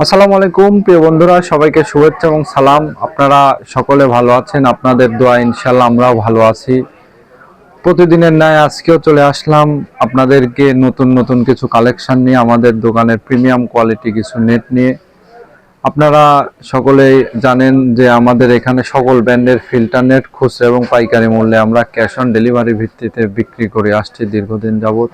আসসালামু আলাইকুম প্রিয় বন্ধুরা, সবাইকে শুভেচ্ছা এবং সালাম। আপনারা সকলে ভালো আছেন? আপনাদের দোয়া ইনশাআল্লাহ আমরাও ভালো আছি। প্রতিদিনের ন্যায় আজকেও চলে আসলাম আপনাদেরকে নতুন নতুন কিছু কালেকশন নিয়ে, আমাদের দোকানের প্রিমিয়াম কোয়ালিটি কিছু নেট নিয়ে। আপনারা সকলেই জানেন যে আমাদের এখানে সকল ব্র্যান্ডের ফিল্টার নেট খুচরা এবং পাইকারি মূল্যে আমরা ক্যাশ অন ডেলিভারি ভিত্তিতে বিক্রি করে আসছি দীর্ঘদিন যাবৎ।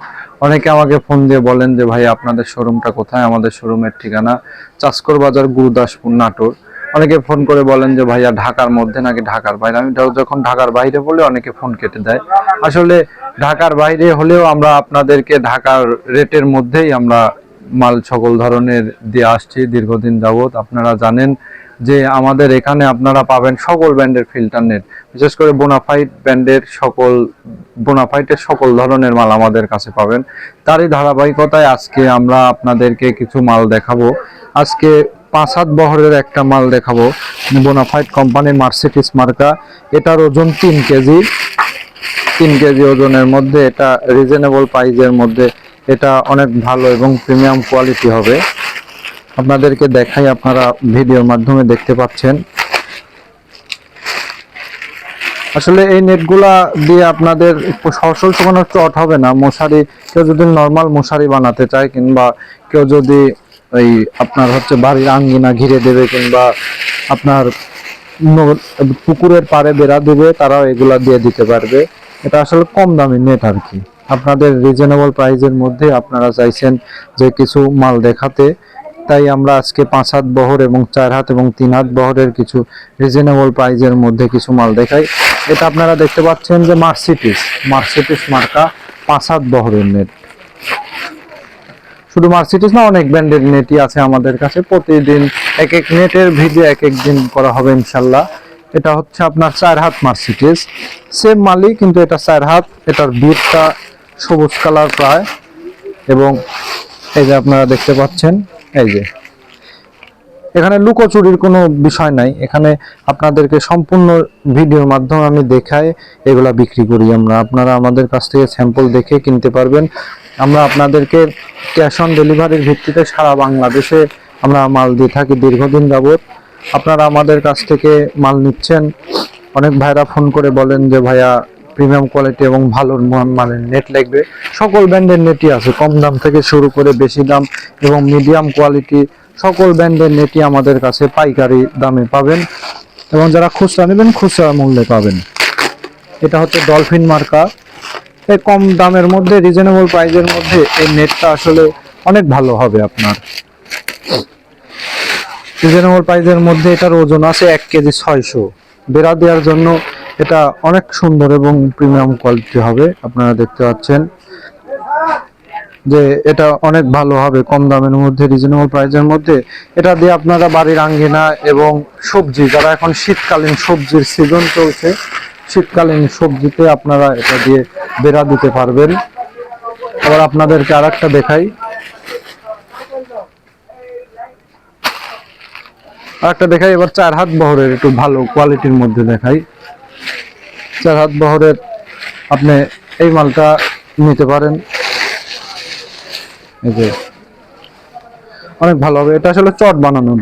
অনেকে আমাকে ফোন দিয়ে বলেন যে ভাই আপনাদের শোরুমটা কোথায়? আমাদের শোরুমের ঠিকানা চাষকর বাজার, গুরুদাসপুর, নাটোর। অনেকে ফোন করে বলেন যে ভাইয়া ঢাকার মধ্যে নাকি ঢাকার বাইরে। আমি যখন ঢাকার বাইরে বলে অনেকে ফোন কেটে দেয়। আসলে ঢাকার বাইরে হলেও আমরা আপনাদেরকে ঢাকার রেটের মধ্যেই আমরা মাল সকল ধরনের দিয়ে আসছি দীর্ঘদিন যাবৎ। আপনারা জানেন যে আমাদের এখানে আপনারা পাবেন সকল ব্র্যান্ডের ফিল্টার নেট, বিশেষ করে বোনাফাইড ব্র্যান্ডের বোনাফাইটের সকল ধরনের মাল আমাদের কাছে পাবেন। তারই ধারাবাহিকতায় আজকে আমরা আপনাদেরকে কিছু মাল দেখাবো। আজকে 5-7 বহরের একটা মাল দেখাবো, বোনাফাইড কোম্পানির মার্সিডিজ মার্কা। এটার ওজন 3 কেজি ওজনের মধ্যে, এটা রিজনেবল প্রাইজের মধ্যে, এটা অনেক ভালো এবং প্রিমিয়াম কোয়ালিটি হবে। আপনাদেরকে দেখাই, আপনারা ভিডিওর মাধ্যমে দেখতে পাচ্ছেন। আসলে এই নেটগুলা দিয়ে আপনাদের সরাসরি কোনো চট হবে না। মশারি, কেউ যদি নর্মাল মশারি বানাতে চায়, কিংবা কেউ যদি এই আপনার বাড়ির আঙ্গিনা ঘিরে দেবে, কিংবা আপনার পুকুরের পাড়ে বেড়া দেবে, তারাও এগুলা দিয়ে দিতে পারবে। এটা আসলে কম দামি নেট আর কি। আপনাদের রিজনেবল প্রাইজের মধ্যে আপনারা চাইছেন যে কিছু মাল দেখাতে, তাই আমরা আজকে 5 হাত বহর এবং 4 হাত এবং 3 হাত বহরের কিছু রিজনেবল প্রাইজের মধ্যে কিছু মাল দেখাই। এটা আপনারা দেখতে পাচ্ছেন যে মার্সিডিজ মার্কা 5 হাত বহরের নেট। শুধু মার্সিডিজ না, অনেক ব্র্যান্ডের নেটই আছে আমাদের কাছে। প্রতিদিন এক এক নেটের ভিডিও এক এক দিন করা হবে ইনশাল্লাহ। এটা হচ্ছে আপনার 4 হাত মার্সিডিজ, সেম মালই, কিন্তু এটা 4 হাত। এটার বিটটা সবুজ কালার প্রায়, এবং এই যে আপনারা দেখতে পাচ্ছেন, এই যে এখানে লুকোচুরির কোনো বিষয় নাই। এখানে আপনাদেরকে সম্পূর্ণ ভিডিওর মাধ্যমে আমি দেখাই এগুলা বিক্রি করি আমরা। আপনারা আমাদের কাছ থেকে স্যাম্পল দেখে কিনতে পারবেন। আমরা আপনাদেরকে ক্যাশ অন ডেলিভারির ভিত্তিতে সারা বাংলাদেশে আমরা মাল দিয়ে থাকি দীর্ঘদিন যাবৎ। আপনারা আমাদের কাছ থেকে মাল নিচ্ছেন। অনেক ভাইরা ফোন করে বলেন যে ভাইয়া প্রিমিয়াম কোয়ালিটি এবং ভালো মানের নেট লাগবে। সকল ব্র্যান্ডের নেটই আছে, কম দাম থেকে শুরু করে বেশি দাম এবং মিডিয়াম কোয়ালিটি সকল ব্র্যান্ডের নেটই আমাদের কাছে পাইকারি দামে পাবেন, এবং যারা খুচরা নেবেন খুচরা মূল্যে পাবেন। এটা হচ্ছে ডলফিন মার্কা। এই কম দামের মধ্যে, রিজনেবল প্রাইজের মধ্যে এই নেটটা আসলে অনেক ভালো হবে আপনার। রিজনেবল প্রাইজের মধ্যে এটার ওজন আছে 1 কেজি 600। বেড়া দেওয়ার জন্য এটা অনেক সুন্দর এবং প্রিমিয়াম কোয়ালিটি হবে। আপনারা দেখতে পাচ্ছেন যে এটা অনেক ভালো হবে, কম দামের মধ্যে, রিজনেবল প্রাইজের মধ্যে। এটা দিয়ে আপনারা বাড়ির আঙ্গিনা এবং সবজি, যারা এখন শীতকালীন সবজির সিজন চলছে, শীতকালীন সবজিতে আপনারা এটা দিয়ে বেড়া দিতে পারবেন। আবার আপনাদেরকে আরেকটা দেখাই, এবার 4 হাত বহরের একটু ভালো কোয়ালিটির মধ্যে দেখাই। 4 হাত বহরের আপনি এই মালটা নিতে পারেন। এই যে অনেক ভালো হবে। এটা আসলে চট বানানোর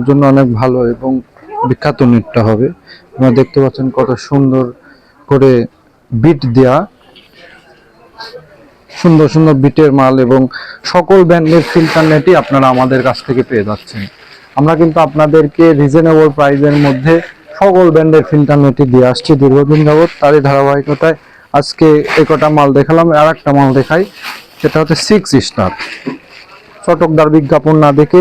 জন্য অনেক ভালো এবং বিখ্যাত নেটটা হবে। আপনারা দেখতে পাচ্ছেন কত সুন্দর করে বিট দেয়া, সুন্দর সুন্দর বিটের মাল, এবং সকল ব্র্যান্ডের ফিল্টার নেটই আপনারা আমাদের কাছ থেকে পেয়ে যাচ্ছেন। আমরা কিন্তু আপনাদেরকে রিজনেবল প্রাইজের মধ্যে সকল ব্র্যান্ডের ফিল্টার নেটই দিয়ে আসছি দীর্ঘদিন যাবৎ। তারই ধারাবাহিকতায় আজকে একটা মাল দেখালাম, আর একটা মাল দেখাই। সেটা হচ্ছে 6 স্টার। চটকদার বিজ্ঞাপন না দেখে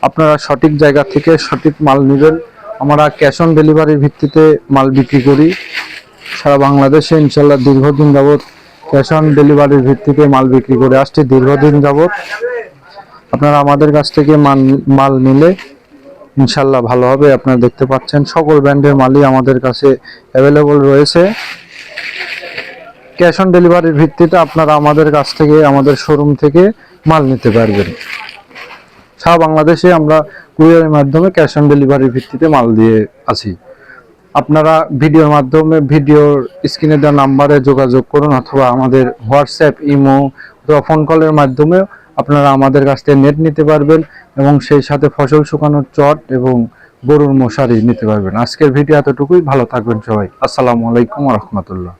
আপনারা সঠিক জায়গা থেকে সঠিক মাল নেবেন। আমরা ক্যাশ অন ডেলিভারির ভিত্তিতে মাল বিক্রি করি সারা বাংলাদেশে ইনশাল্লাহ। দীর্ঘদিন যাবৎ ক্যাশ অন ডেলিভারির ভিত্তিতে মাল বিক্রি করে আসছি দীর্ঘদিন যাবৎ। আপনারা আমাদের কাছ থেকে মাল নিলে ইনশাল্লাহ ভালো হবে। আপনারা দেখতে পাচ্ছেন সকল ব্র্যান্ডের মালই আমাদের কাছে অ্যাভেলেবল রয়েছে। ক্যাশ অন ডেলিভারির ভিত্তিতে আপনারা আমাদের কাছ থেকে, আমাদের শোরুম থেকে মাল নিতে পারবেন। সারা বাংলাদেশে আমরা কুরিয়ারের মাধ্যমে ক্যাশ অন ডেলিভারির ভিত্তিতে মাল দিয়ে আছি। আপনারা ভিডিওর মাধ্যমে, ভিডিওর স্ক্রিনে দেওয়া নাম্বারে যোগাযোগ করুন, অথবা আমাদের হোয়াটসঅ্যাপ, ইমো অথবা ফোন কলের মাধ্যমে আপনারা আমাদের কাছ থেকে নেট নিতে পারবেন এবং সেই সাথে ফসল শুকানোর চট এবং গরুর মশারি নিতে পারবেন। আজকের ভিডিও এতটুকুই। ভালো থাকবেন সবাই। আসসালামু আলাইকুম ওয়া রাহমাতুল্লাহ।